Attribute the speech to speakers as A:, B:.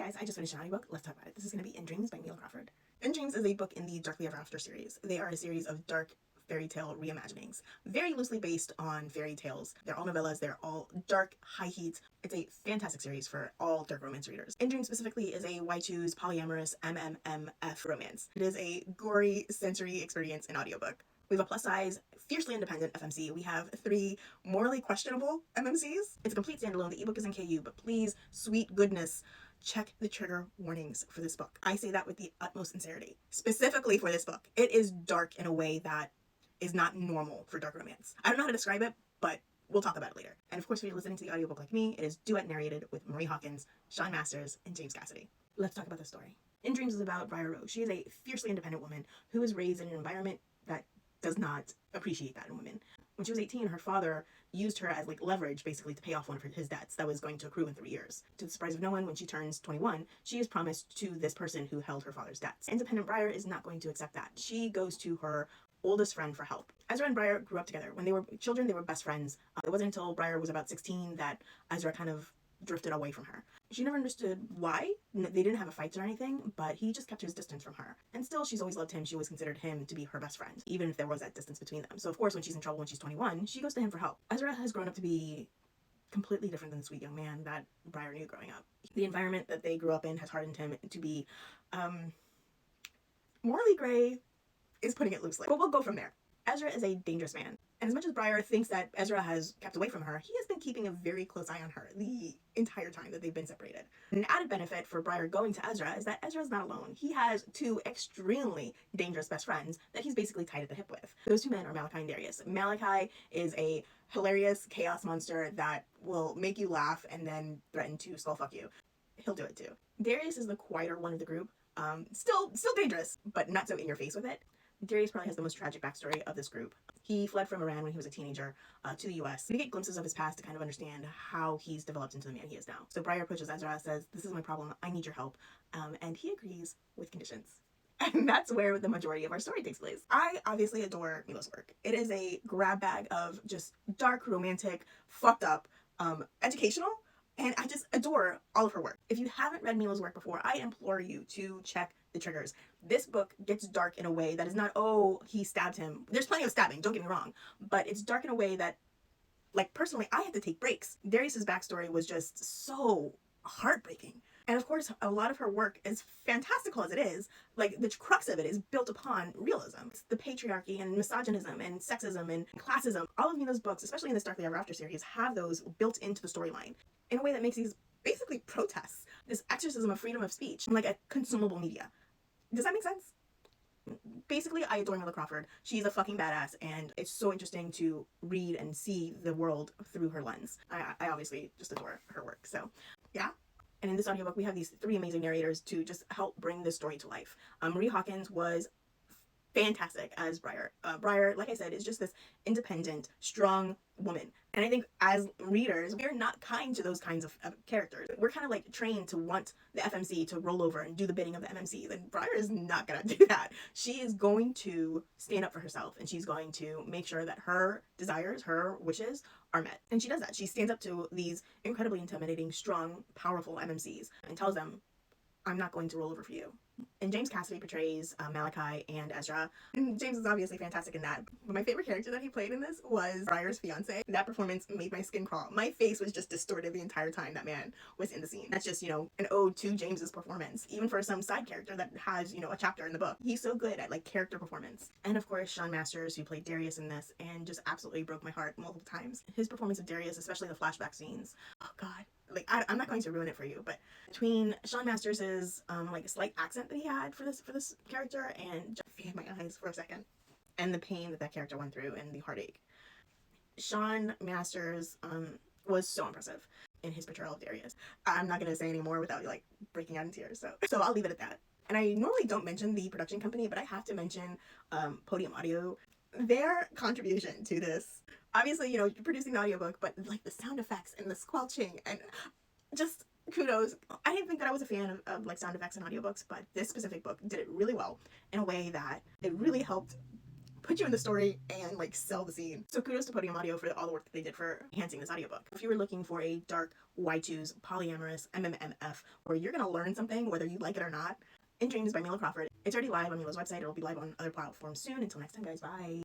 A: guys, I just finished an audiobook. Let's talk about it. This is going to be In Dreams by Mila Crawford. In Dreams is a book in the Darkly Ever After series. They are a series of dark fairy tale reimaginings, very loosely based on fairy tales. They're all novellas, they're all dark, high heat. It's a fantastic series for all dark romance readers. In Dreams specifically is a why choose polyamorous MMMF romance. It is a gory sensory experience in audiobook. We have a plus size, fiercely independent FMC. We have 3 morally questionable MMCs. It's a complete standalone. The ebook is in KU, but please, sweet goodness, check the trigger warnings for this book. I say that with the utmost sincerity. Specifically for this book, it is dark in a way that is not normal for dark romance. I don't know how to describe it, but we'll talk about it later. And of course, if you're listening to the audiobook like me, it is Duet Narrated with Marie Hawkins, Sean Masters, and James Cassidy. Let's talk about the story. In Dreams is about Briar Rose. She is a fiercely independent woman who was raised in an environment that does not appreciate that in women. When she was 18, her father used her as leverage basically to pay off one of his debts that was going to accrue in 3 years. To the surprise of no one, when she turns 21, she is promised to this person who held her father's debts. Independent Briar is not going to accept that. She goes to her oldest friend for help. Ezra and Briar grew up together. When they were children, they were best friends. It wasn't until Briar was about 16 that Ezra kind of drifted away from her. She never understood why. They didn't have a fight or anything, but he just kept his distance from her. And still, she's always loved him. She always considered him to be her best friend, even if there was that distance between them. So of course, when she's in trouble when she's 21, she goes to him for help. Ezra has grown up to be completely different than the sweet young man that Briar knew growing up. The environment that they grew up in has hardened him to be morally gray, is putting it loosely. But we'll go from there. Ezra is a dangerous man. And as much as Briar thinks that Ezra has kept away from her, he has been keeping a very close eye on her the entire time that they've been separated. An added benefit for Briar going to Ezra is that Ezra's not alone. He has 2 extremely dangerous best friends that he's basically tied at the hip with. Those 2 men are Malachi and Darius. Malachi is a hilarious chaos monster that will make you laugh and then threaten to skull fuck you. He'll do it too. Darius is the quieter one of the group. Still dangerous, but not so in your face with it. Darius probably has the most tragic backstory of this group. He fled from Iran when he was a teenager to the US. We get glimpses of his past to kind of understand how he's developed into the man he is now. So Briar approaches Ezra, says, "This is my problem, I need your help." And he agrees with conditions. And that's where the majority of our story takes place. I obviously adore Mila's work. It is a grab bag of just dark, romantic, fucked up, educational, and I just adore all of her work. If you haven't read Mila's work before, I implore you to check the triggers. This book gets dark in a way that is not, oh, he stabbed him. There's plenty of stabbing, don't get me wrong, but it's dark in a way that, personally, I had to take breaks. Darius's backstory was just so heartbreaking. And of course, a lot of her work, as fantastical as it is, the crux of it is built upon realism. It's the patriarchy and misogynism and sexism and classism. All of Mila's books, especially in this Darkly Ever After series, have those built into the storyline in a way that makes these basically protests, this exorcism of freedom of speech, like a consumable media. Does that make sense? Basically, I adore Mila Crawford. She's a fucking badass, and it's so interesting to read and see the world through her lens. I obviously just adore her work, so yeah. And in this audiobook, we have these 3 amazing narrators to just help bring this story to life. Marie Hawkins was fantastic as Briar. Briar, like I said, is just this independent, strong woman. And I think as readers, we're not kind to those kinds of characters. We're kind of trained to want the FMC to roll over and do the bidding of the MMCs. And Briar is not going to do that. She is going to stand up for herself, and she's going to make sure that her desires, her wishes are met. And she does that. She stands up to these incredibly intimidating, strong, powerful MMCs and tells them, "I'm not going to roll over for you." And James Cassidy portrays Malachi and Ezra. And James is obviously fantastic in that. But my favorite character that he played in this was Briar's fiance. That performance made my skin crawl. My face was just distorted the entire time that man was in the scene. That's just, an ode to James's performance. Even for some side character that has, a chapter in the book. He's so good at character performance. And of course, Sean Masters, who played Darius in this and just absolutely broke my heart multiple times. His performance of Darius, especially the flashback scenes. Oh God. I'm not going to ruin it for you, but between Sean Masters' slight accent that he had for this character, and just feed my eyes for a second, and the pain that character went through and the heartache, Sean Masters was so impressive in his portrayal of Darius. I'm not going to say any more without breaking out in tears, so I'll leave it at that. And I normally don't mention the production company, but I have to mention Podium Audio. Their contribution to this, obviously, you're producing the audiobook, but the sound effects and the squelching and just kudos. I didn't think that I was a fan of sound effects in audiobooks, but this specific book did it really well in a way that it really helped put you in the story and like sell the scene. So kudos to Podium Audio for all the work that they did for enhancing this audiobook. If you were looking for a dark Y2's polyamorous MMMF where you're gonna learn something whether you like it or not, In Dreams by Mila Crawford. It's already live on Mila's website. It'll be live on other platforms soon. Until next time, guys, bye.